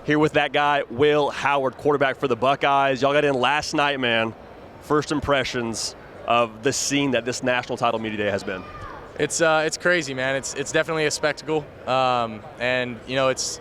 Here with that guy, Will Howard, quarterback for the Buckeyes. Y'all got in last night, man. First impressions of the scene that this national title media day has been. It's crazy, man. It's definitely a spectacle, and you know it's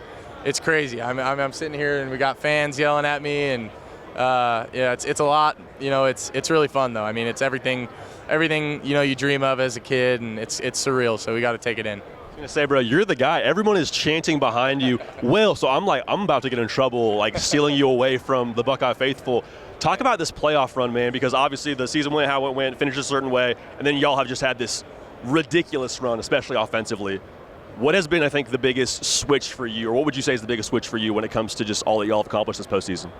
crazy. I'm sitting here and we got fans yelling at me, and yeah, it's a lot. You know, it's really fun though. I mean, it's everything you know you dream of as a kid, and it's surreal. So we got to take it in. I was gonna say, bro, you're the guy. Everyone is chanting behind you. Will, so I'm about to get in trouble, like stealing you away from the Buckeye faithful. Talk about this playoff run, man, because obviously the season went how it went, finished a certain way, and then y'all have just had this ridiculous run, especially offensively. What has been, I think, the biggest switch for you, or what would you say is the biggest switch for you when it comes to just all that y'all have accomplished this postseason?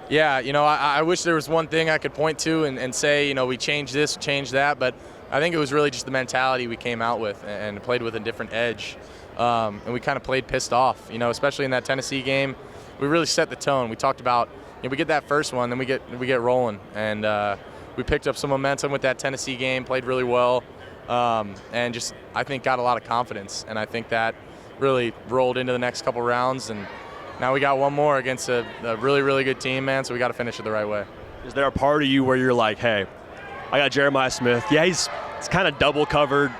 Yeah, you know, I wish there was one thing I could point to and say, you know, we changed this, changed that, but I think it was really just the mentality we came out with and played with a different edge. And we kind of played pissed off, you know, especially in that Tennessee game. We really set the tone. We talked about, you know, we get that first one, then we get rolling. And we picked up some momentum with that Tennessee game, played really well, and just, I think, got a lot of confidence. And I think that really rolled into the next couple rounds. And now we got one more against a really, really good team, man, so we got to finish it the right way. Is there a part of you where you're like, hey, I got Jeremiah Smith. Yeah, he's kind of double covered,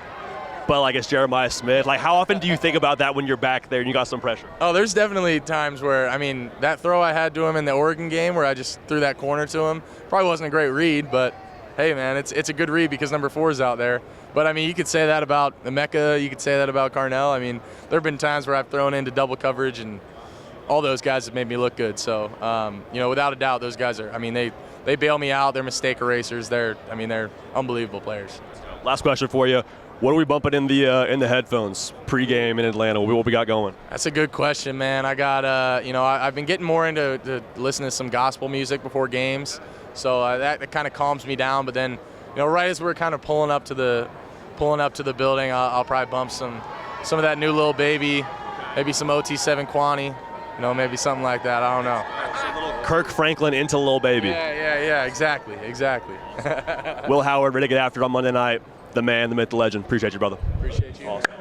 but like it's Jeremiah Smith. Like, how often do you think about that when you're back there and you got some pressure? Oh, there's definitely times where, I mean, that throw I had to him in the Oregon game where I just threw that corner to him, probably wasn't a great read, but hey, man, it's a good read because number 4 is out there. But, I mean, you could say that about Emeka. You could say that about Carnell. I mean, there have been times where I've thrown into double coverage, and all those guys have made me look good. So, you know, without a doubt, those guys are, I mean, they bail me out. They're mistake erasers. They're unbelievable players. Last question for you. What are we bumping in the headphones pregame in Atlanta? What we got going? That's a good question, man. I got, you know, I've been getting more into listening to some gospel music before games, so that kind of calms me down. But then, you know, right as we're kind of pulling up to the building, I'll probably bump some of that new Lil Baby, maybe some OT7 Kwani, you know, maybe something like that. I don't know. A little Kirk Franklin into Lil Baby. Yeah, exactly. Will Howard, ready to get after it on Monday night. The man, the myth, the legend. Appreciate you, brother. Appreciate you. Awesome.